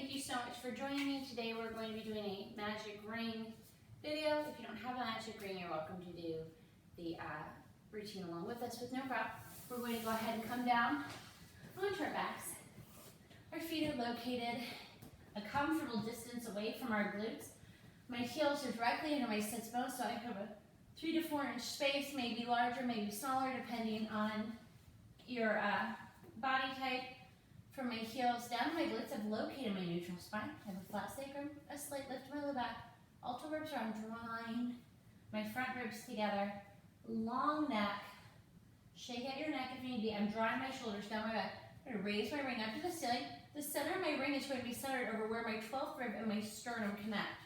Thank you so much for joining me. Today we're going to be doing a magic ring video. If you don't have a magic ring, you're welcome to do the routine along with us with no problem. We're going to go ahead and come down onto our backs. Our feet are located a comfortable distance away from our glutes. My heels are directly into my sits bones, so I have a 3 to 4 inch space, maybe larger, maybe smaller, depending on your body type. From my heels down to my glutes, I've located my neutral spine. I have a flat sacrum, a slight lift in my low back. Alto ribs are, I'm drawing my front ribs together. Long neck. Shake out your neck if you need to. I'm drawing my shoulders down my back. I'm going to raise my ring up to the ceiling. The center of my ring is going to be centered over where my 12th rib and my sternum connect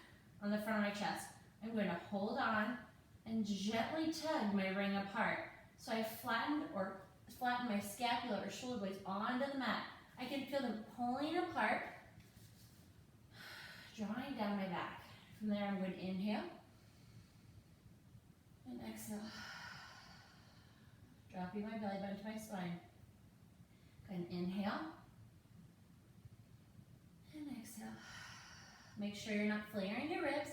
on the front of my chest. I'm going to hold on and gently tug my ring apart. So I flatten my scapula or shoulder blades onto the mat. I can feel them pulling apart, drawing down my back. From there, I'm going to inhale and exhale, dropping my belly button to my spine. Go ahead and inhale and exhale. Make sure you're not flaring your ribs.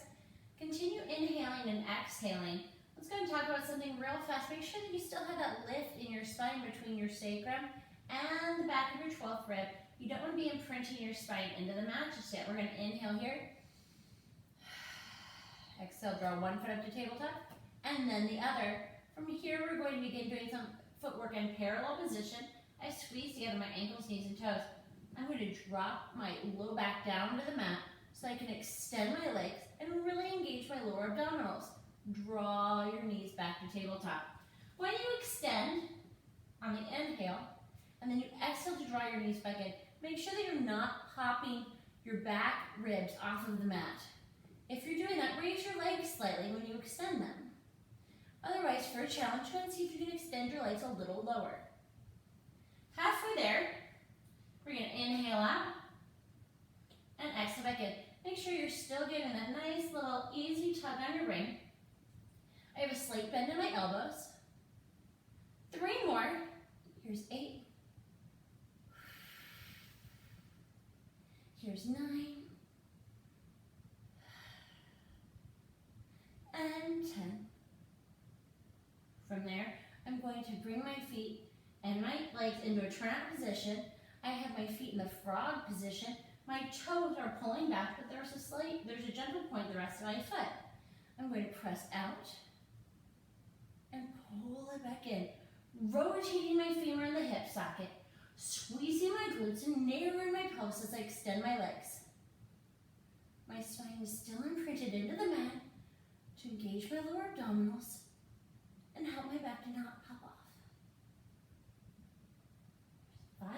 Continue inhaling and exhaling. Let's go and talk about something real fast. Make sure that you still have that lift in your spine between your sacrum and the back of your 12th rib. You don't want to be imprinting your spine into the mat just yet. We're going to inhale here. Exhale, draw one foot up to tabletop, and then the other. From here, we're going to begin doing some footwork in parallel position. I squeeze together my ankles, knees, and toes. I'm going to drop my low back down to the mat so I can extend my legs and really engage my lower abdominals. Draw your knees back to tabletop. When you extend on the inhale, and then you exhale to draw your knees back in, make sure that you're not popping your back ribs off of the mat. If you're doing that, raise your legs slightly when you extend them. Otherwise, for a challenge, go and see if you can extend your legs a little lower. Halfway there, we're going to inhale out and exhale back in. Make sure you're still giving that nice little easy tug on your ring. I have a slight bend in my elbows. 3 more. Here's 8. Here's 9. And 10. From there, I'm going to bring my feet and my legs into a turnout position. I have my feet in the frog position. My toes are pulling back, but there's a gentle point the rest of my foot. I'm going to press out and pull it back in, rotating my femur in the hip socket, squeezing my glutes and narrowing my pelvis as I extend my legs. My spine is still imprinted into the mat to engage my lower abdominals and help my back to not pop off. 5,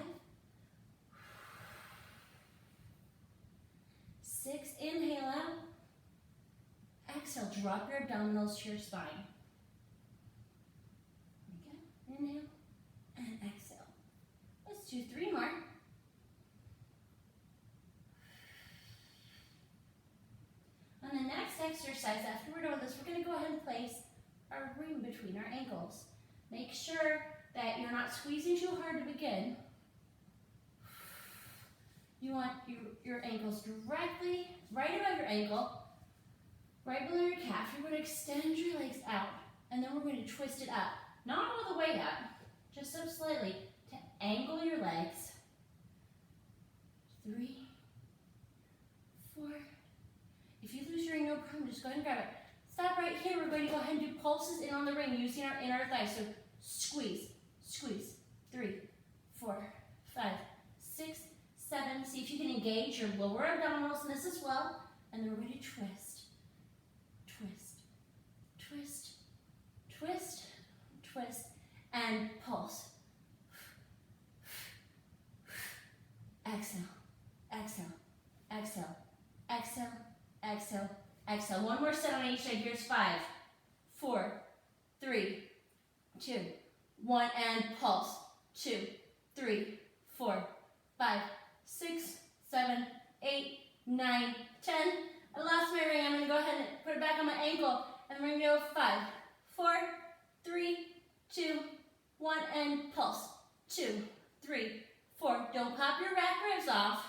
6, inhale out. Exhale, drop your abdominals to your spine. Again, inhale and exhale. Let's do 3 more. On the next exercise, after we're done with this, we're going to go ahead and place our ring between our ankles. Make sure that you're not squeezing too hard to begin. You want your ankles directly right above your ankle, right below your calf. You're going to extend your legs out, and then we're going to twist it up. Not all the way up, just up slightly to angle your legs. 3, 4. If you lose your ring, no problem, just go ahead and grab it. Stop right here. We're going to go ahead and do pulses in on the ring using our inner thighs. So squeeze, squeeze. 3, 4, 5, 6, 7. See if you can engage your lower abdominals in this as well. And then we're going to twist, twist, twist, twist, twist, and pulse. Exhale, exhale, exhale, exhale, exhale, exhale. One more set on each side. Here's 5, 4, 3, 2, 1, and pulse. 2, 3, 4, 5, 6, 7, 8, 9, 10. I lost my ring. I'm going to go ahead and put it back on my ankle. And we're going to go 5, 4, 3, 2, 1, and pulse. 2, 3, 4. Don't pop your back ribs off.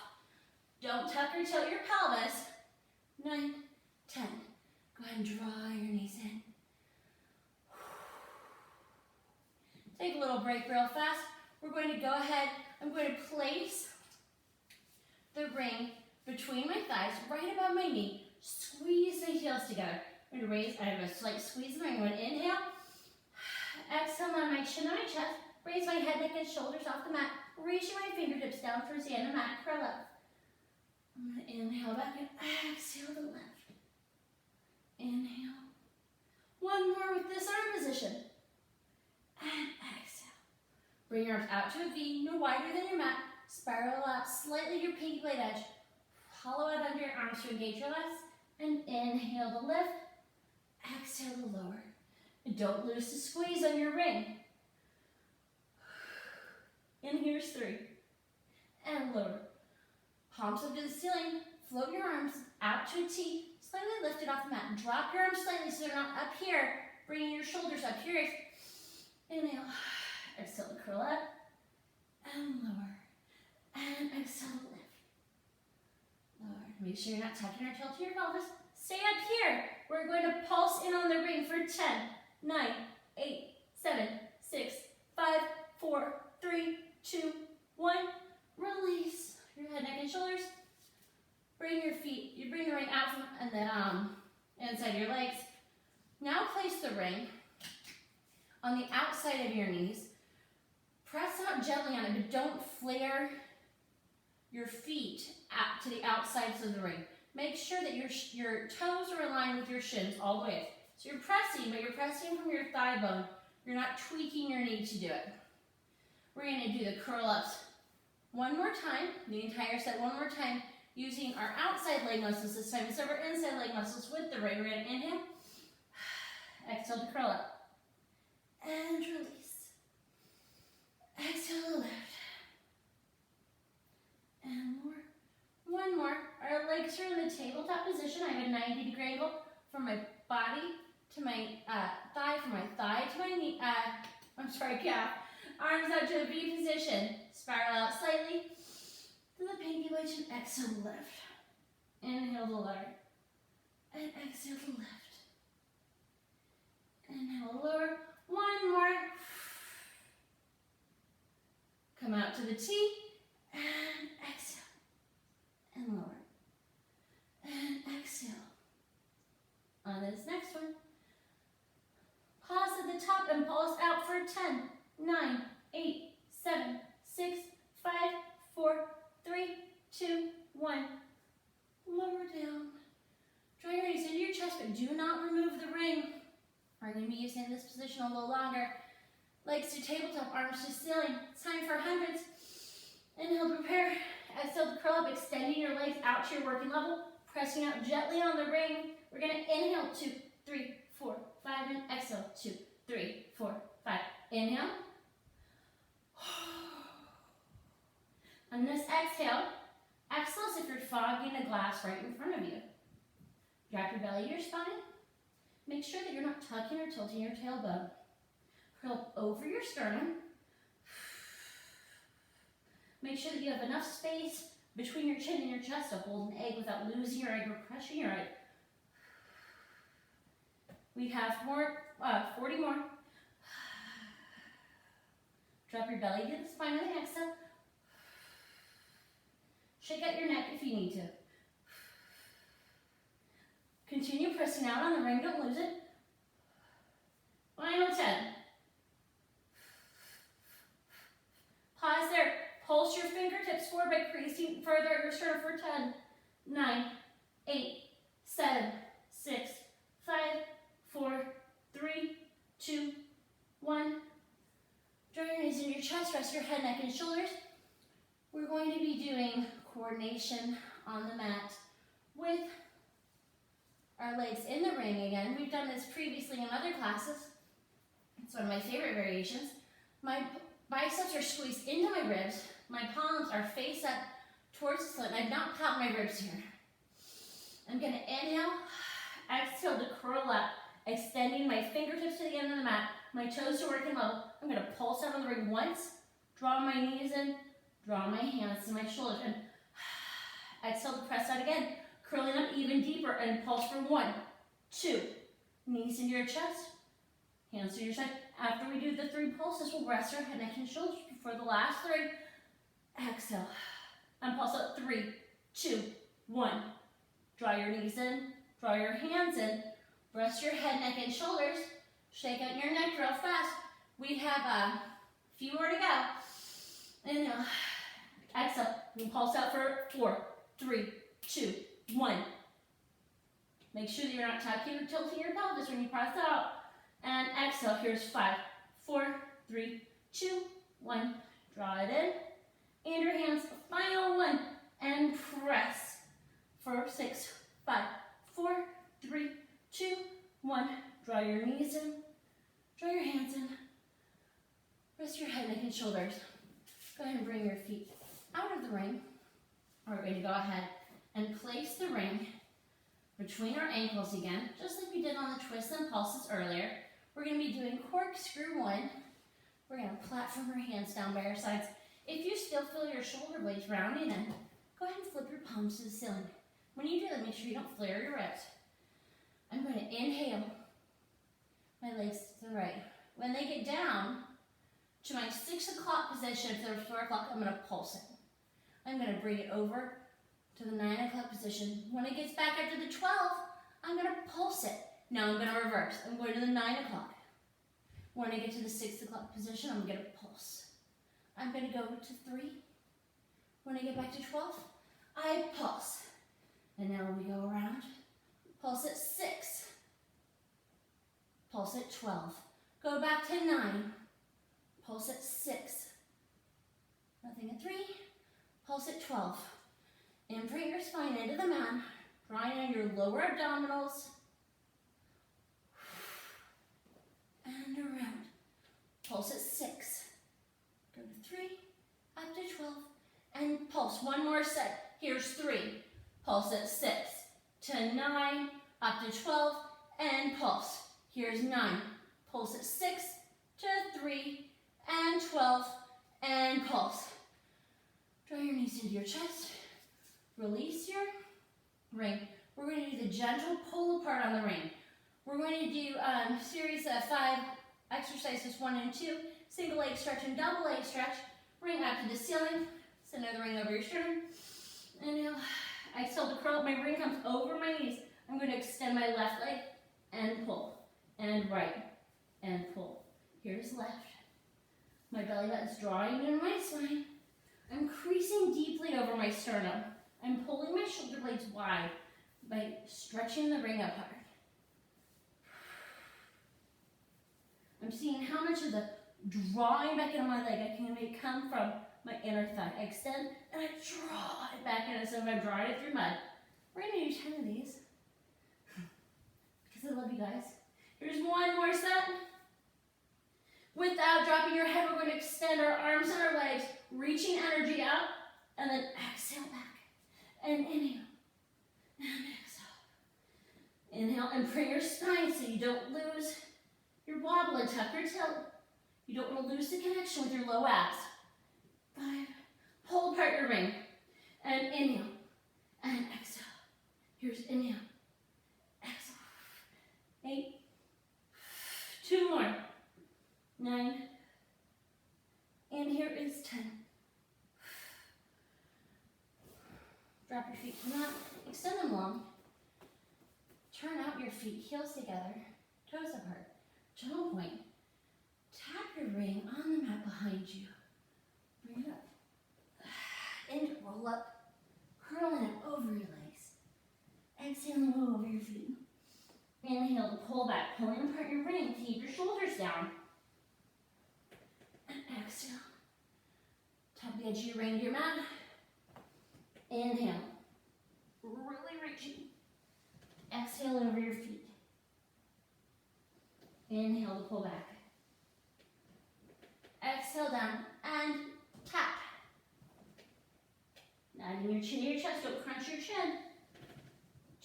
Don't tuck or tilt your pelvis. 9, 10. Go ahead and draw your knees in. Take a little break real fast. We're going to go ahead, I'm going to place the ring between my thighs, right above my knee. Squeeze my heels together. I'm going to raise, I have a slight squeeze. I'm going to inhale. Exhale on my chin on my chest. Raise my head, neck, and shoulders off the mat. Reaching my fingertips down towards the end of the mat. Curl up. I'm going to inhale back and exhale to the left. Inhale. One more with this arm position. And exhale. Bring your arms out to a V, no wider than your mat. Spiral out slightly your pinky blade edge. Hollow out under your arms to engage your legs. And inhale to lift. Exhale to lower. And don't lose the squeeze on your ring. And here's 3. And lower. Palms up to the ceiling. Float your arms out to a T. Slightly lift it off the mat. Drop your arms slightly so they're not up here. Bringing your shoulders up here. Inhale. Exhale to curl up. And lower. And exhale to lift. Lower. Make sure you're not tucking or tilting your pelvis. Stay up here. We're going to pulse in on the ring for 10, 9, 8, 7, 6, 5, 4, 3, 2, 1. Release your head, neck, and shoulders. Bring your feet, you bring the ring out from, and then inside your legs. Now place the ring on the outside of your knees. Press out gently on it, but don't flare your feet out to the outsides of the ring. Make sure that your toes are aligned with your shins all the way. So you're pressing, but you're pressing from your thigh bone. You're not tweaking your knee to do it. We're going to do the curl ups one more time, the entire set one more time, using our outside leg muscles this time instead of our inside leg muscles with the ring. We're going to inhale, exhale to curl up, and release. Exhale to lift. And more. One more. Our legs are in the tabletop position. I have a 90-degree angle from my body to my thigh, from my thigh to my knee, calf. Arms out to a V position. Spiral out slightly to the pinky wedge and exhale to lift. Inhale to lower. And exhale to lift. Inhale to lower. One more. Come out to the T and exhale. And lower. And exhale. On this next one. Pause at the top and pulse out for 10, 9, 8, 7, 6, 5, 4, 3, 2, 1. Lower down. Draw your knees into your chest, but do not remove the ring. We're going to be using this position a little longer. Legs to tabletop, arms to ceiling. It's time for hundreds. Inhale, prepare. Exhale to curl up, extending your legs out to your working level. Pressing out gently on the ring. We're going to inhale, 2, 3, 4, 5, and exhale, 2, 3, 4, 5. Inhale. On this exhale, exhale as if you're fogging a glass right in front of you. Drop your belly to your spine. Make sure that you're not tucking or tilting your tailbone. Curl up over your sternum. Make sure that you have enough space between your chin and your chest to hold an egg without losing your egg or crushing your egg. We have 40 more. Drop your belly to the spine on the exhale. Shake out your neck if you need to. Continue pressing out on the ring, don't lose it. Final 10. Pause there. Pulse your fingertips forward by creasing further at your sternum for 10, 9, 8, 7, 6, 5, 4, 3, 2, 1. Draw your knees into your chest, rest your head, neck, and shoulders. We're going to be doing coordination on the mat with our legs in the ring again. We've done this previously in other classes. It's one of my favorite variations. My biceps are squeezed into my ribs. My palms are face up towards the ceiling. I've not popped my ribs here. I'm going to inhale, exhale to curl up, extending my fingertips to the end of the mat, my toes to working level. I'm going to pulse out on the ring once, draw my knees in, draw my hands to my shoulders, and Exhale to press out again. Curling up even deeper and pulse for 1, 2. Knees into your chest, hands to your side. After we do the 3 pulses, we'll rest our head, neck, and shoulders for the last 3. Exhale. And pulse out 3, 2, 1. Draw your knees in, draw your hands in, rest your head, neck, and shoulders. Shake out your neck real fast. We have a few more to go. Inhale. Exhale. You pulse out for 4, 3, 2, 1. Make sure that you're not tucking or tilting your pelvis when you press out. And exhale. Here's 5, 4, 3, 2, 1. Draw it in. And your hands. Final 1. And press. For 6, 5, 4, 3, 2, 1. Draw your knees in. Draw your hands in. Rest your head, neck, and shoulders. Go ahead and bring your feet out of the ring. We're going to go ahead and place the ring between our ankles again, just like we did on the twists and pulses earlier. We're going to be doing corkscrew 1. We're going to platform our hands down by our sides. If you still feel your shoulder blades rounding in, go ahead and flip your palms to the ceiling. When you do that, make sure you don't flare your ribs. I'm going to inhale my legs to the right. When they get down to my 6 o'clock position, if they're 4 o'clock, I'm going to pulse it. I'm going to bring it over to the 9 o'clock position. When it gets back up to the 12, I'm going to pulse it. Now I'm going to reverse. I'm going to the 9 o'clock. When I get to the 6 o'clock position, I'm going to pulse. I'm going to go to 3. When I get back to 12, I pulse. And now we go around. Pulse at 6. Pulse at 12. Go back to 9. Pulse at 6. Nothing at 3. Pulse at 12. Imprint your spine into the mat. Drawing on your lower abdominals. And around. Pulse at 6. Go to 3. Up to 12. And pulse. One more set. Here's 3. Pulse at 6. To 9. Up to 12. And pulse. Here's 9. Pulse at 6. To 3. And 12. And pulse. Draw your knees into your chest. Release your ring. We're going to do the gentle pull apart on the ring. We're going to do series of 5 exercises, 1 and 2. Single leg stretch and double leg stretch. Ring up to the ceiling. Center the ring over your sternum. Inhale. Exhale to curl up. My ring comes over my knees. I'm going to extend my left leg and pull. And right. And pull. Here's left. My belly button's drawing in my spine. I'm creasing deeply over my sternum. I'm pulling my shoulder blades wide by stretching the ring apart. I'm seeing how much of the drawing back into my leg I can make come from my inner thigh. I extend and I draw it back in as if I'm drawing it through mud. We're going to do 10 of these because I love you guys. Here's one more set. Without dropping your head, we're going to extend our arms and our legs, reaching energy out, and then exhale back. And inhale. And exhale. Inhale and bring your spine so you don't lose your wobble and tuck your tilt. You don't want to lose the connection with your low abs. 5. Pull apart your ring. And inhale. And exhale. Here's inhale. Exhale. 8. 2 more. 9. And here is 10. Drop your feet to the mat. Extend them long. Turn out your feet, heels together, toes apart. Gentle point. Tap your ring on the mat behind you. Bring it up. And roll up. Curling it over your legs. Exhaling over your feet. Inhale to pull back, pulling apart your ring. Keep your shoulders down. And exhale. Tap the edge of your ring to your mat. Inhale. Really reaching. Exhale over your feet. Inhale to pull back. Exhale down and tap. Adding your chin to your chest. Don't crunch your chin.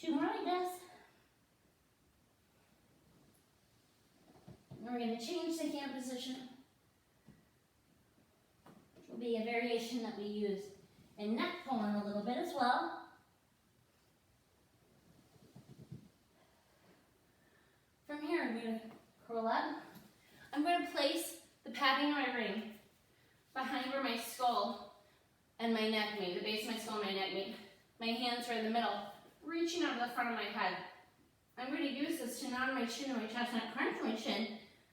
2 more like this. And we're going to change the hand position. Which will be a variation that we use in neck pulling a little bit as well. Roll up. I'm going to place the padding on my ring behind where my skull and my neck meet, the base of my skull and my neck meet. My hands are in the middle, reaching out to the front of my head. I'm going to use this to nod my chin and my chest, not crunch my chin.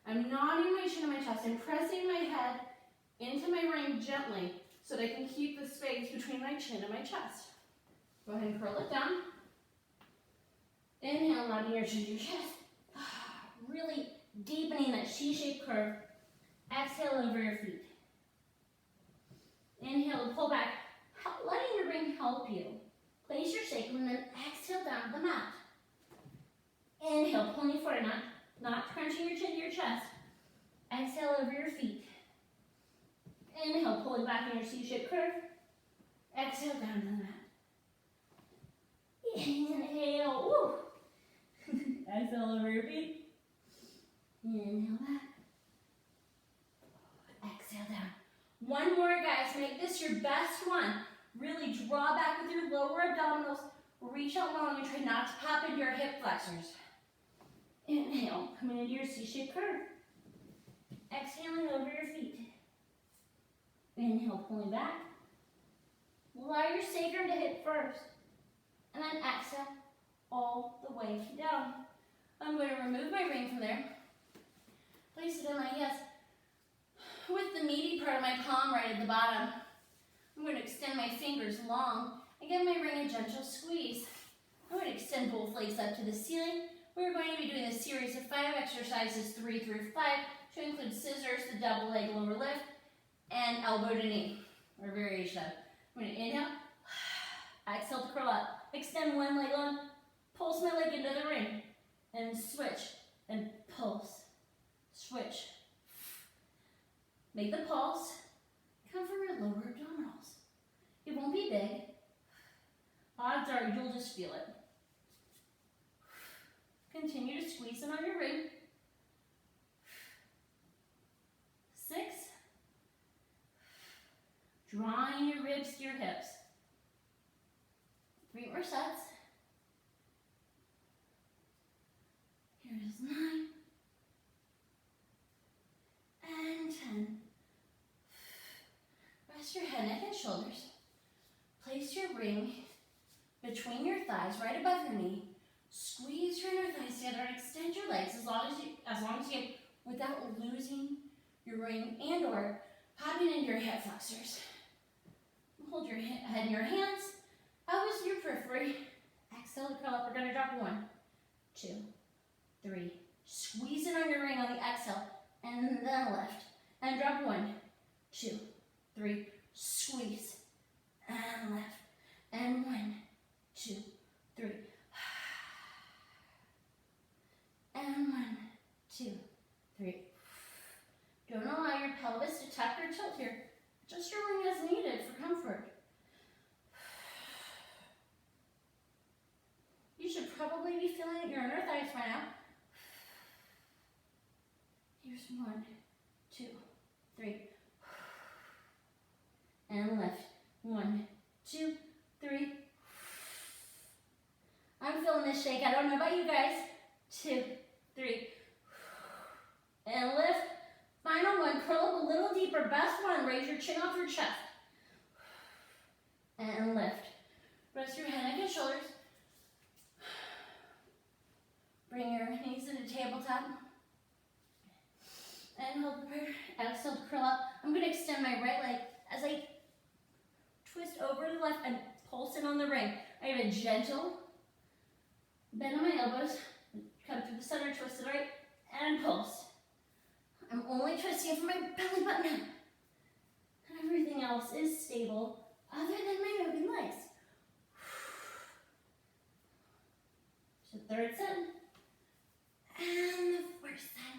I'm nodding my chin and my chest and pressing my head into my ring gently so that I can keep the space between my chin and my chest. Go ahead and curl it down. Inhale, nodding your chin to your chest. Really deepening that C-shaped curve. Exhale over your feet. Inhale to pull back, letting your ring help you. Place your sacrum and then exhale down to the mat. Inhale, pulling forward, not crunching your chin to your chest. Exhale over your feet. Inhale, pulling back in your C-shaped curve. Exhale down to the mat. Inhale, woo. Exhale over your feet. Inhale back. Exhale down. One more, guys. Make this your best one. Really draw back with your lower abdominals. Reach out long and try not to pop into your hip flexors. Inhale, coming into your C-shaped curve. Exhaling over your feet. Inhale, pulling back. Allow your sacrum to hit first. And then exhale all the way down. I'm going to remove my ring from there. Place it in my hands with the meaty part of my palm right at the bottom. I'm going to extend my fingers long and give my ring a gentle squeeze. I'm going to extend both legs up to the ceiling. We're going to be doing a series of 5 exercises, 3 through 5, to include scissors, the double leg lower lift, and elbow to knee, or variation of. I'm going to inhale, exhale to curl up, extend one leg long, pulse my leg into the ring, and switch, and pulse, switch. Make the pulse come from your lower abdominals. It won't be big. Odds are you'll just feel it. Continue to squeeze in on your ring. 6. Drawing your ribs to your hips. 3 more sets. Here is 9. And 10. Rest your head, neck, and shoulders. Place your ring between your thighs, right above your knee. Squeeze your inner thighs together and extend your legs as long as you can, without losing your ring and or popping into your hip flexors. Hold your head in your hands. Elbows to your periphery. Exhale to curl up. We're going to drop 1, 2, 3. Squeeze in on your ring on the exhale, and then lift. And drop 1, 2, 3. Squeeze and lift. And 1, 2, 3. And 1, 2, 3. Don't allow your pelvis to tuck or tilt here. Just your ring as needed for comfort. You should probably be feeling your inner thighs by now. Here's 1, 2, 3. And lift. 1, 2, 3. I'm feeling this shake. I don't know about you guys. 2, 3. And lift. Final one. Curl up a little deeper. Best one. Raise your chin off your chest. And lift. Rest your head, neck, and shoulders. Bring your knees into tabletop. And hold the prayer. Exhale to curl up. I'm going to extend my right leg as I twist over to the left and pulse in on the ring. I have a gentle bend on my elbows. Come through the center, twist to the right, and pulse. I'm only twisting from my belly button up. And everything else is stable other than my moving legs. So third set. And the fourth set.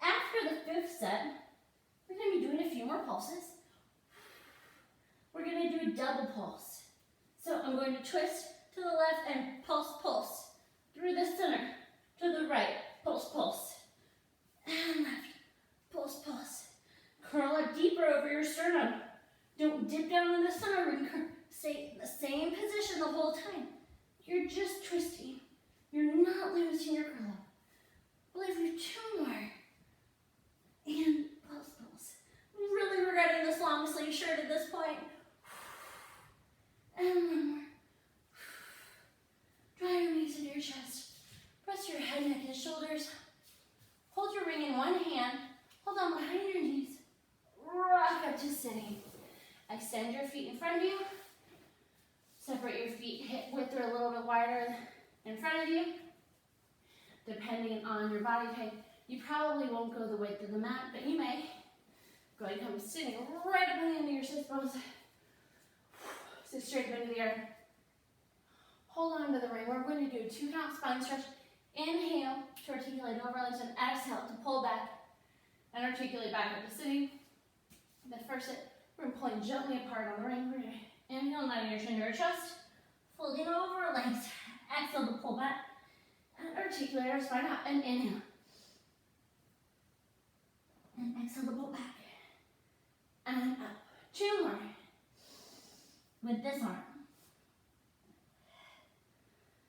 After the 5th set, we're going to be doing a few more pulses. We're going to do a double pulse. So I'm going to twist to the left and pulse, pulse. Through the center, to the right, pulse, pulse. And left, pulse, pulse. Curl up deeper over your sternum. Don't dip down in the center and stay in the same position the whole time. You're just twisting. You're not losing your curl up. believe we have 2 more. And pulse, pulse. Really regretting this long sleeve shirt at this point. And 1 more. Draw your knees into your chest. Press your head, neck, and shoulders. Hold your ring in one hand. Hold on behind your knees. Rock up to sitting. Extend your feet in front of you. Separate your feet hip width or a little bit wider in front of you. Depending on your body type, you probably won't go the width of the mat, but you may. Go ahead and come sitting right up on the end of your sit bones. Sit straight up into the earth. Hold on to the ring. We're going to do a 2-count spine stretch. Inhale to articulate over legs and exhale to pull back and articulate back up to sitting. The first sit, we're pulling gently apart on the ring. We're going to inhale, nodding your chin to your chest, folding over legs. Exhale to pull back and articulate our spine out. And inhale. And exhale to pull back. And up. 2 more. With this arm.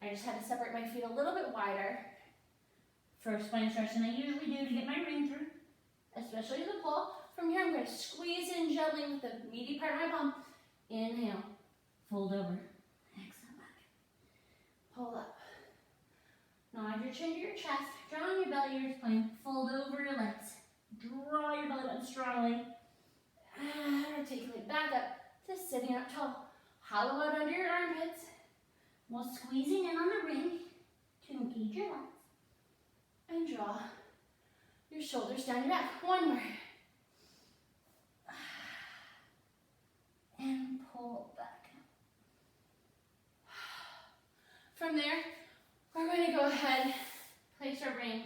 I just had to separate my feet a little bit wider for spine stretch than I usually do to get my ring through, especially the pull. From here, I'm going to squeeze in gently with the meaty part of my palm. Inhale, fold over, exhale back, pull up. Nod your chin to your chest, draw on your belly, your spine, fold over your legs. Draw your belly button strongly, and articulate back up to sitting up tall. Hollow out under your armpits. While squeezing in on the ring to engage your lats. And draw your shoulders down your back. 1 more. And pull back. From there, we're going to go ahead, place our ring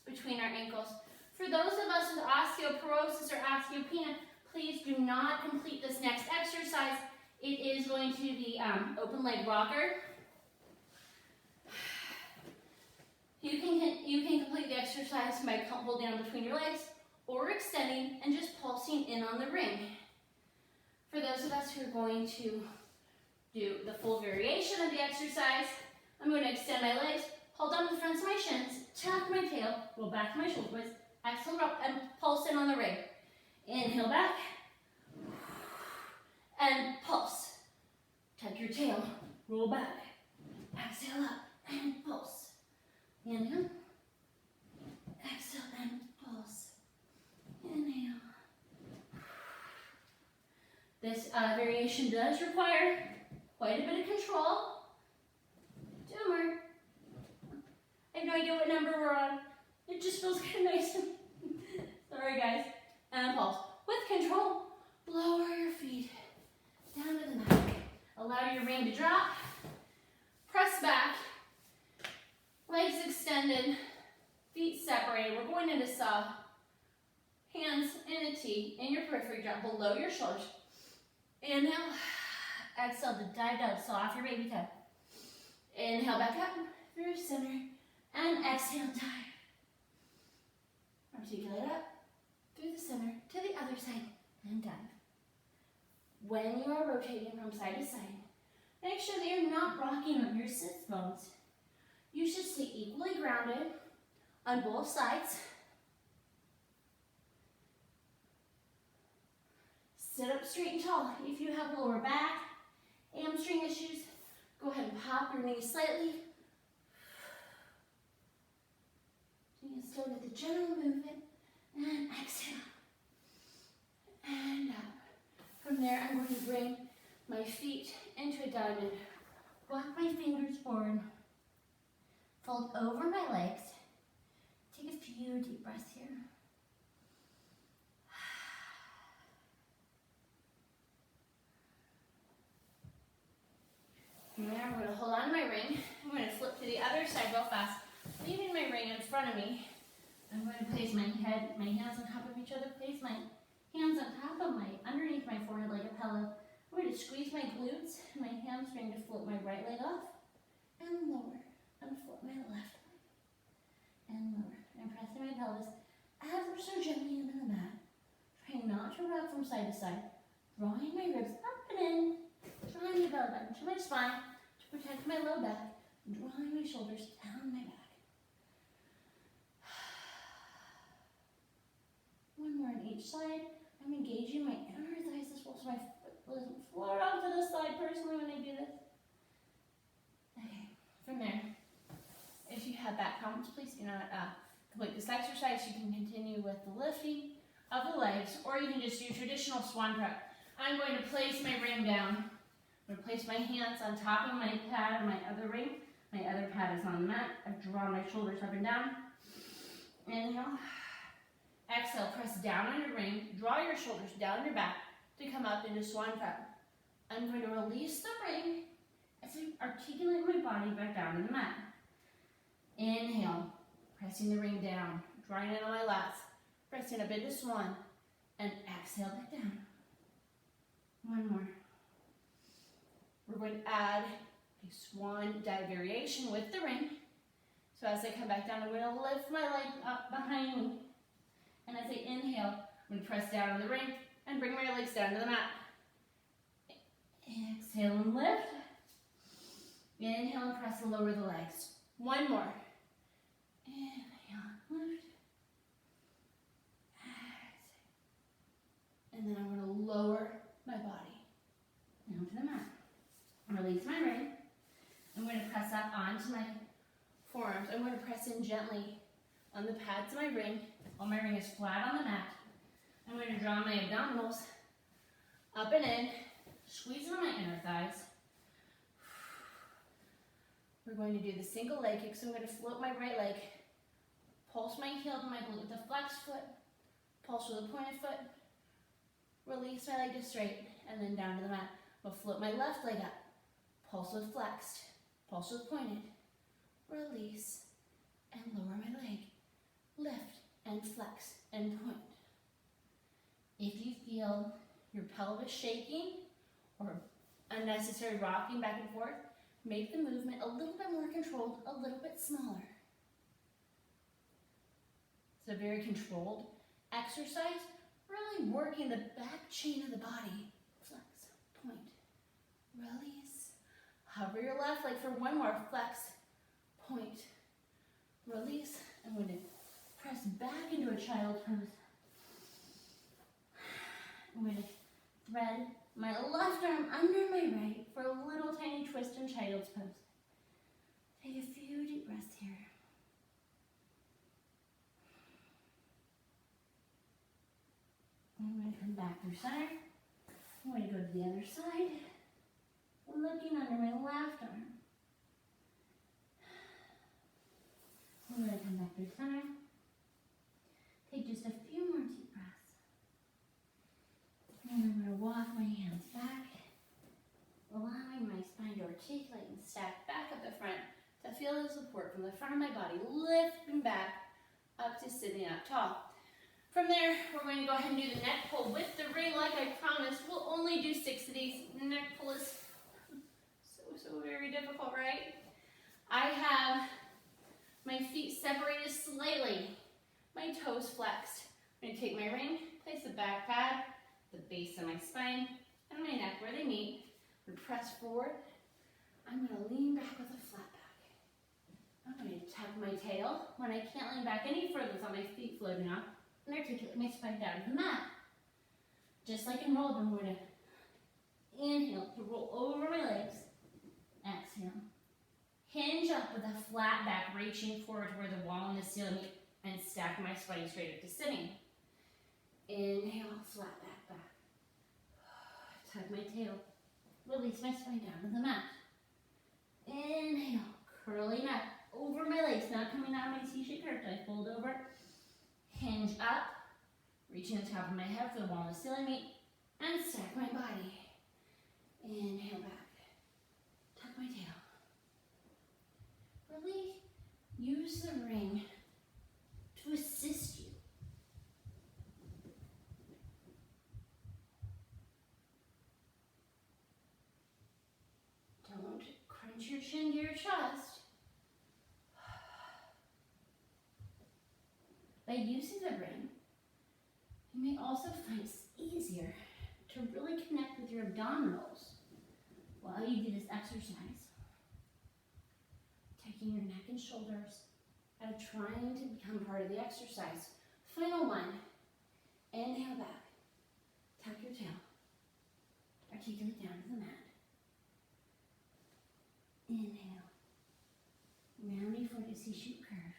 between our ankles. For those of us with osteoporosis or osteopenia, please do not complete this next exercise. It is going to be open leg rocker. You can complete the exercise by holding on between your legs or extending and just pulsing in on the ring. For those of us who are going to do the full variation of the exercise, I'm going to extend my legs, hold on to the fronts of my shins, tuck my tail, roll back to my shoulders, exhale up and pulse in on the ring. Inhale back and pulse. Tuck your tail, roll back, exhale up and pulse. Inhale, exhale and pulse. Inhale. This variation does require quite a bit of control. 2 more. I have no idea what number we're on. It just feels kind of nice. Sorry guys. And pulse. With control, lower your feet down to the mat. Allow your ring to drop. Press back. Legs extended, feet separated. We're going into saw. Hands in a T, in your periphery, drop below your shoulders. Inhale, exhale to dive down, saw off your baby toe. Inhale back up through center, and exhale, dive. Articulate up through the center to the other side, and dive. When you are rotating from side to side, make sure that you're not rocking on your sits bones. You should stay equally grounded on both sides. Sit up straight and tall. If you have lower back, hamstring issues, go ahead and pop your knees slightly. You can still get the general movement. And exhale. And out. From there, I'm going to bring my feet into a diamond. Walk my fingers forward. Fold over my legs. Take a few deep breaths here. From there, I'm going to hold on to my ring. I'm going to flip to the other side real fast, leaving my ring in front of me. I'm going to place my head, my hands on top of each other. Place my hands on top of underneath my forehead like a pillow. I'm going to squeeze my glutes and my hamstring to float my right leg off and lower. And float my left leg and lower. I'm pressing my pelvis ever so gently into the mat. Trying not to rock from side to side. Drawing my ribs up and in. Drawing the belly button to my spine to protect my low back. Drawing my shoulders down my back. each side. I'm engaging my inner thighs as well, so my foot doesn't float out to the side personally when I do this. Okay, from there, if you have back problems, please do not complete this exercise. You can continue with the lifting of the legs, or you can just do traditional swan prep. I'm going to place my ring down. I'm going to place my hands on top of my pad or my other ring. My other pad is on the mat. I've drawn my shoulders up and down. Inhale. Exhale, press down on your ring. Draw your shoulders down your back to come up into swan prep. I'm going to release the ring as I articulate my body back down to the mat. Inhale, pressing the ring down, drawing it on my lats, pressing up into swan, and exhale back down. One more. We're going to add a swan dive variation with the ring. So as I come back down, I'm going to lift my leg up behind me. And as I inhale, I'm going to press down on the ring and bring my legs down to the mat. Exhale and lift. Inhale and press and lower the legs. One more. Inhale and lift. Exhale. And then I'm going to lower my body down to the mat. Release my ring. I'm going to press up onto my forearms. I'm going to press in gently on the pads of my ring while my ring is flat on the mat. I'm going to draw my abdominals up and in, squeeze on my inner thighs. We're going to do the single leg kick, so I'm going to float my right leg, pulse my heel to my glute with a flexed foot, pulse with a pointed foot, release my leg to straight, and then down to the mat. I'll float my left leg up, pulse with flexed, pulse with pointed, release, and lower my leg, lift and flex and point. If you feel your pelvis shaking or unnecessary rocking back and forth, make the movement a little bit more controlled, a little bit smaller. It's a very controlled exercise, really working the back chain of the body. Flex, point, release. Hover your left leg for one more. Flex, point, release. I'm going to press back into a child's pose. I'm going to thread my left arm under my right for a little tiny twist in child's pose. Take a few deep breaths here. I'm going to come back through center. I'm going to go to the other side, looking under my left arm. I'm going to come back through center. Take just a few more deep breaths. And I'm going to walk my hands back, allowing my spine to articulate and stack back up the front to feel the support from the front of my body, lifting back up to sitting up tall. From there, we're going to go ahead and do the neck pull with the ring like I promised. We'll only do 6 of these. Neck pull is so very difficult, right? I have my feet separated slightly, my toes flexed. I'm going to take my ring, place the back pad, the base of my spine, and my neck where they meet. I'm going to press forward. I'm going to lean back with a flat back. I'm going to tuck my tail. When I can't lean back any further without my feet floating up, and articulate my spine down to the mat. Just like in roll, I'm going to inhale to roll over my legs. Exhale. Hinge up with a flat back, reaching forward to where the wall and the ceiling meet, and stack my spine straight up to sitting. Inhale, flat back. Tuck my tail. Release my spine down to the mat. Inhale, curling up over my legs, not coming out of my T-shaped curve. I fold over. Hinge up, reaching the top of my head for the wall and the ceiling meet, and stack my body. Inhale back, tuck my tail. Really use the ring to assist you. Don't crunch your chin to your chest. By using the ring, you may also find it's easier to really connect with your abdominals while you do this exercise. Taking your neck and shoulders and trying to become part of the exercise. Final one. Inhale back. Tuck your tail. Articulate down to the mat. Inhale. Rounding forward to C-shape curve.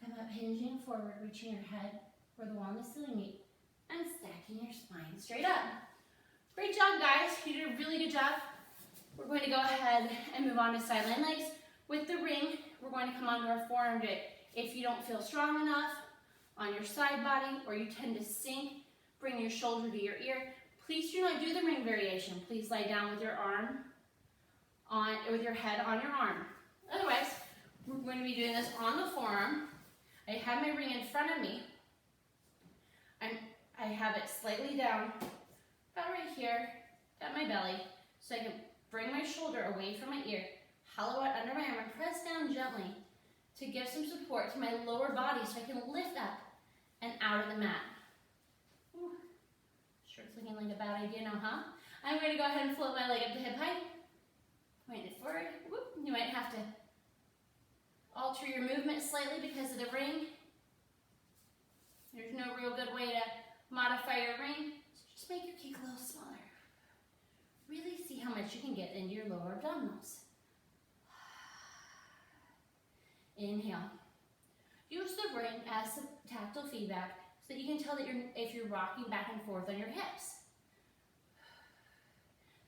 Come up, hinging forward, reaching your head for the wall of the ceiling meet, and stacking your spine straight up. Great job, guys. You did a really good job. We're going to go ahead and move on to sideline legs. With the ring, we're going to come onto our forearm grip. If you don't feel strong enough on your side body, or you tend to sink, bring your shoulder to your ear. Please do not do the ring variation. Please lie down with your arm on, with your head on your arm. Otherwise, we're going to be doing this on the forearm. I have my ring in front of me. I have it slightly down, about right here, at my belly, so I can bring my shoulder away from my ear, hollow out under my arm, and press down gently to give some support to my lower body so I can lift up and out of the mat. Ooh, sure it's looking like a bad idea now, huh? I'm going to go ahead and float my leg up to hip height. Point it forward. Whoop. You might have to alter your movement slightly because of the ring. There's no real good way to modify your ring, so just make your kick a little smaller. Really see how much you can get into your lower abdominals. Inhale. Use the ring as some tactile feedback so that you can tell that if you're rocking back and forth on your hips.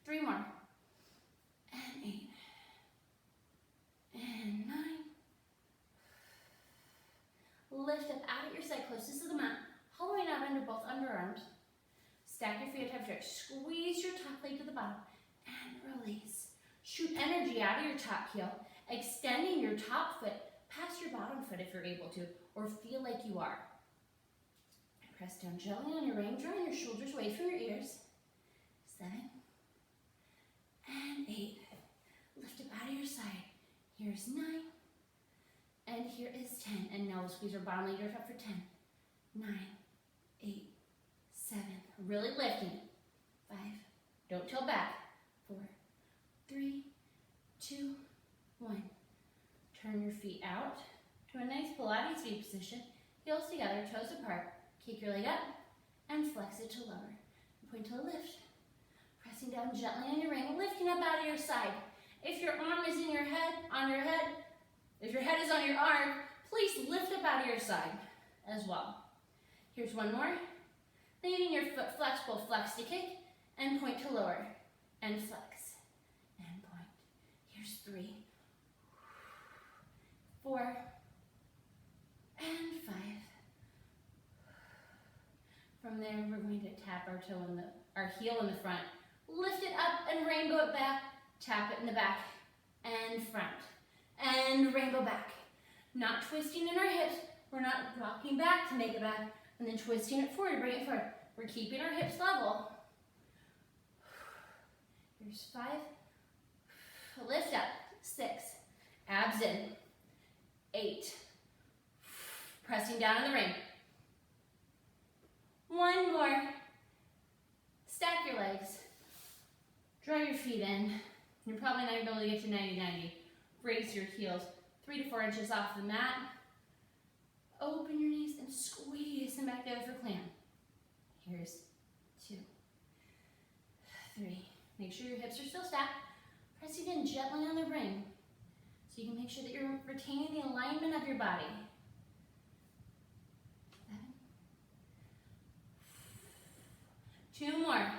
3 more. And 8. And 9. Lift up out of your side, closest to the mat, hollowing out under both underarms. Stack your feet up stretch. Squeeze your top leg to the bottom and release. Shoot energy out of your top heel, extending your top foot past your bottom foot if you're able to, or feel like you are. Press down gently on your ring, drawing your shoulders away from your ears. 7 and 8. Lift up out of your side. Here's 9. And here is 10. And now we'll squeeze our bottom leg up for 10. 9, 8, 7. Really lifting. 5. Don't tilt back. 4, 3, 2, 1. Turn your feet out to a nice Pilates feet position. Heels together, toes apart. Kick your leg up and flex it to lower. Point to the lift. Pressing down gently on your ring, lifting up out of your side. If your arm is in your head, on your head, if your head is on your arm, please lift up out of your side as well. Here's one more. Leaving your foot flexible, flex to kick, and point to lower, and flex, and point. Here's 3, 4, and 5. From there, we're going to tap our toe in our heel in the front. Lift it up and rainbow it back. Tap it in the back and front. And rainbow back. Not twisting in our hips. We're not rocking back to make it back. And then twisting it forward, bring it forward. We're keeping our hips level. Here's 5. Lift up. 6. Abs in. 8. Pressing down in the ring. 1 more. Stack your legs. Draw your feet in. You're probably not going to be able to get to 90-90. Raise your heels 3 to 4 inches off the mat. Open your knees and squeeze them back together for clam. Here's 2, 3. Make sure your hips are still stacked. Pressing in gently on the ring so you can make sure that you're retaining the alignment of your body. 7. 2 more.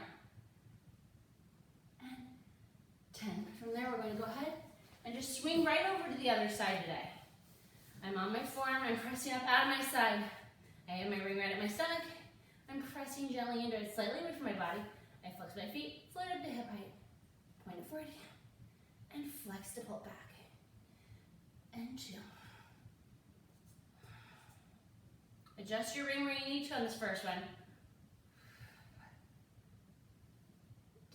And 10. From there, we're going to go ahead and just swing right over to the other side today. I'm on my forearm. I'm pressing up out of my side. I have my ring right at my stomach. I'm pressing gently into it, slightly away from my body. I flex my feet, float up to hip height. Point it forward. And flex to pull back. And 2. Adjust your ring where you need to on this first one.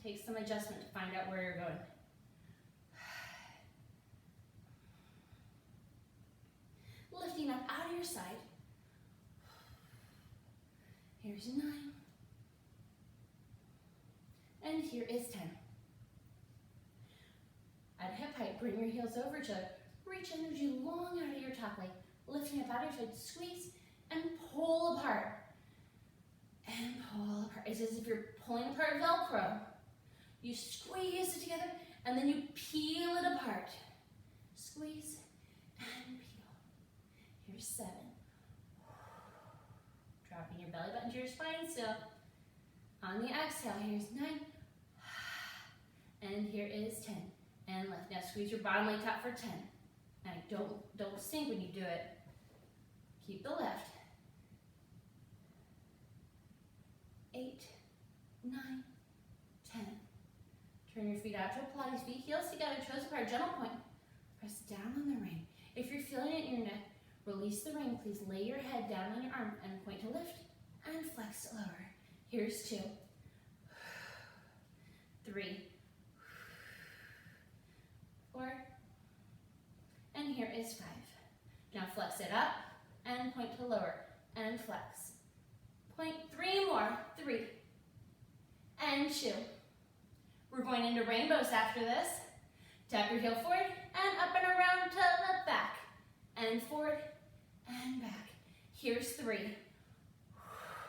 Take some adjustment to find out where you're going. Lifting up out of your side. Here's 9. And here is 10. At hip height, bring your heels over each other. Reach energy long out of your top leg. Lifting up out of your side, squeeze and pull apart. and pull apart. It's as if you're pulling apart Velcro. You squeeze it together, and then you peel it apart. Squeeze and peel. Here's 7. Dropping your belly button to your spine still. On the exhale, here's 9. And here is 10. And lift. Now squeeze your bottom leg out for 10. Now don't sink when you do it. Keep the lift. 8, 9, 10. Turn your feet out to a Pilates, feet heels together, toes apart, gentle point. Press down on the ring. If you're feeling it in your neck, release the ring. Please lay your head down on your arm and point to lift and flex to lower. Here's 2, 3, 4, and here is 5. Now flex it up and point to lower and flex. Point, 3 more, 3, and 2. We're going into rainbows after this. Tap your heel forward and up and around to the back. And forward and back. Here's 3.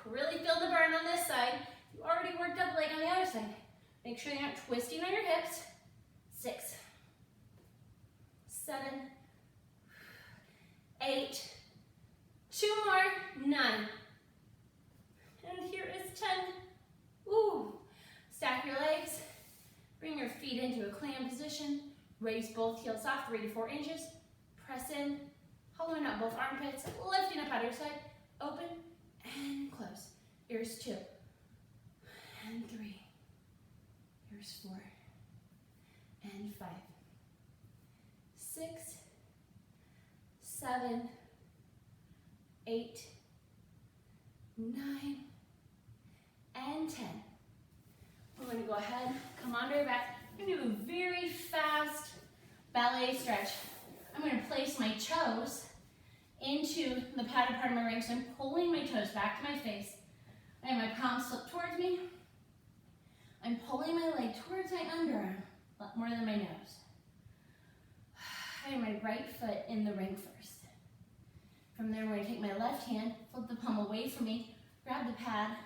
Really feel the burn on this side. You already worked up leg on the other side. Make sure you're not twisting on your hips. 6, 7, 8, 2 more, 9. And here is 10. Ooh. Stack your legs. Bring your feet into a clam position. Raise both heels off 3 to 4 inches. Press in, hollowing out both armpits, lifting up outer side. Open and close. Here's 2 and 3. Here's 4 and 5. 6, 7, 8, 9, and 10. We're going to go ahead, come onto your back. I'm going to do a very fast ballet stretch. I'm going to place my toes into the padded part of my ring. So I'm pulling my toes back to my face. I have my palms flip towards me. I'm pulling my leg towards my underarm, more than my nose. I have my right foot in the ring first. From there, I'm going to take my left hand, flip the palm away from me, grab the pad,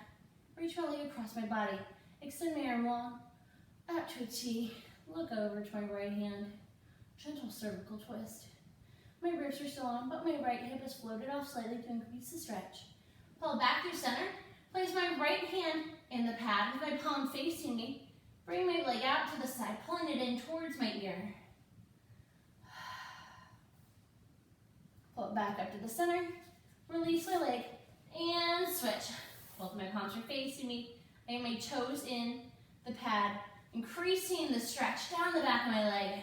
reach my leg across my body, extend my arm long, out to a T, look over to my right hand, gentle cervical twist. My ribs are still on, but my right hip is floated off slightly to increase the stretch. Pull back through center, place my right hand in the pad with my palm facing me, bring my leg out to the side, pulling it in towards my ear. Pull it back up to the center, release my leg, and switch. Both my palms are facing me. I have my toes in the pad, increasing the stretch down the back of my leg.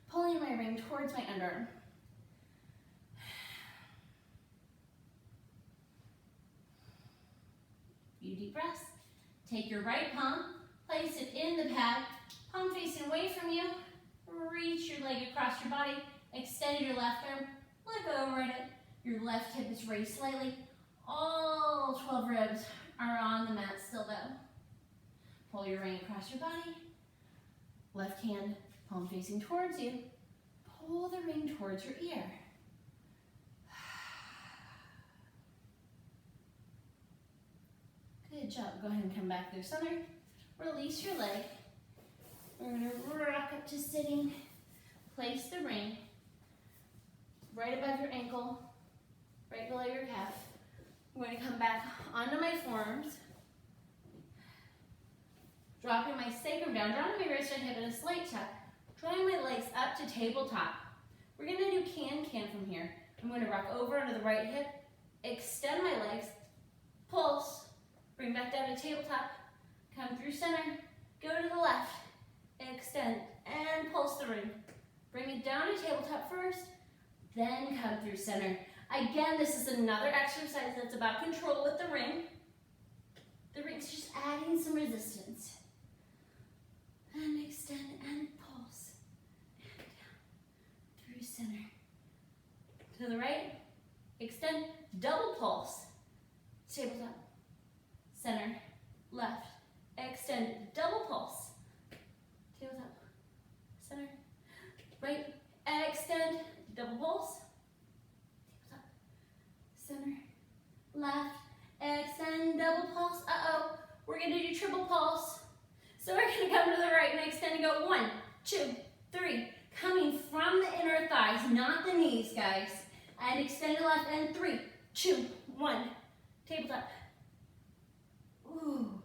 Pulling my ring towards my underarm. Few deep breaths. Take your right palm, place it in the pad, palm facing away from you. Reach your leg across your body. Extend your left arm, look over at it. Your left hip is raised slightly. All 12 ribs are on the mat still though. Pull your ring across your body. Left hand, palm facing towards you. Pull the ring towards your ear. Good job. Go ahead and come back through center. Release your leg. We're going to rock up to sitting. Place the ring right above your ankle, right below your calf. I'm going to come back onto my forearms, dropping my sacrum down, drawing my wrist and hip in a slight tuck, drawing my legs up to tabletop. We're going to do can-can from here. I'm going to rock over onto the right hip, extend my legs, pulse, bring back down to tabletop, come through center, go to the left, extend, and pulse the ring. Bring it down to tabletop first, then come through center. Again, this is another exercise that's about control with the ring. The ring's just adding some resistance. And extend and pulse. And down through center. To the right, extend, double pulse. Tabletop, center, left, extend, double pulse. Tabletop, center, right, extend, double pulse. Tabletop, center, left, extend, extend and go. 1, 2, 3. Coming from the inner thighs, not the knees, guys. And extend to the left, and 3, 2, 1. Tabletop. Ooh,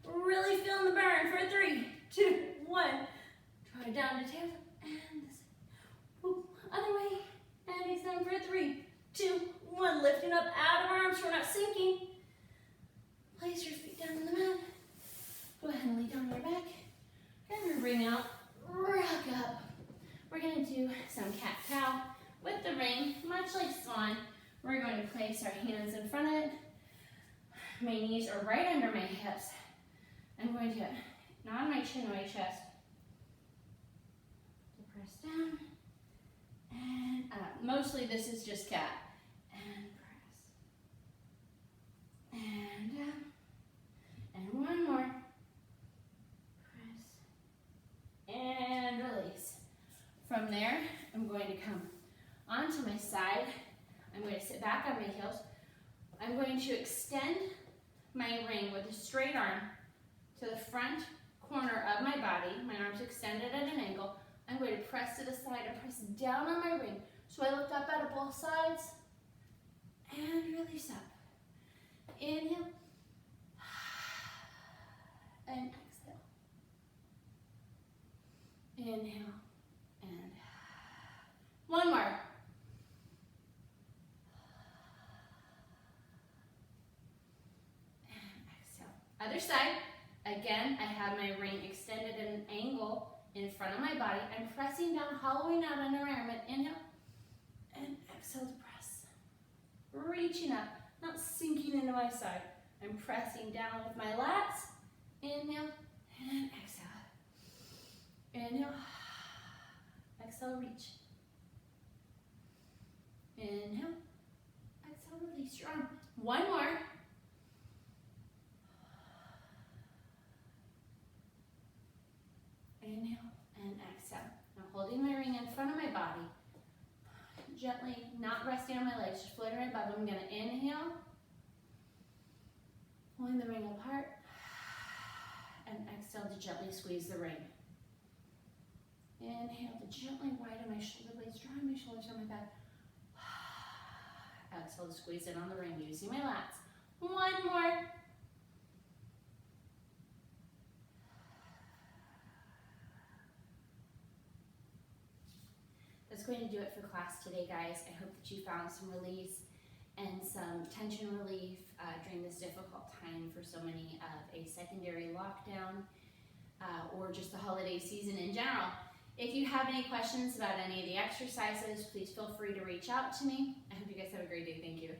really feeling the burn for 3, 2, 1. Try down to tabletop, and this. Ooh, other way, and extend for 3, 2, 1. Lifting up out of arms, we're not sinking. Place your feet down on the mat. Go ahead and lay down on your back. And bring out, rock up. We're going to do some cat-cow with the ring, much like swan. We're going to place our hands in front of it. My knees are right under my hips. I'm going to, not on my chin, on my chest. To press down and up. Mostly this is just cat. And press. And up. And one more. Press. And release. From there, I'm going to come onto my side. I'm going to sit back on my heels. I'm going to extend my ring with a straight arm to the front corner of my body. My arms extended at an angle. I'm going to press to the side and press down on my ring. So I lift up out of both sides and release up. Inhale and exhale. Inhale and one more. Other side, again, I have my ring extended at an angle in front of my body. I'm pressing down, hollowing out under my arm. Inhale, and exhale to press. Reaching up, not sinking into my side. I'm pressing down with my lats. Inhale, and exhale. Inhale, exhale, reach. Inhale, exhale, release your arm. One more. Inhale and exhale. I'm holding my ring in front of my body. Gently, not resting on my legs, just floating right above. I'm going to inhale, pulling the ring apart, and exhale to gently squeeze the ring. Inhale to gently widen my shoulder blades, drawing my shoulders on my back. Exhale to squeeze in on the ring using my lats. One more. That's going to do it for class today, guys. I hope that you found some release and some tension relief during this difficult time for so many of a secondary lockdown or just the holiday season in general. If you have any questions about any of the exercises, please feel free to reach out to me. I hope you guys have a great day. Thank you.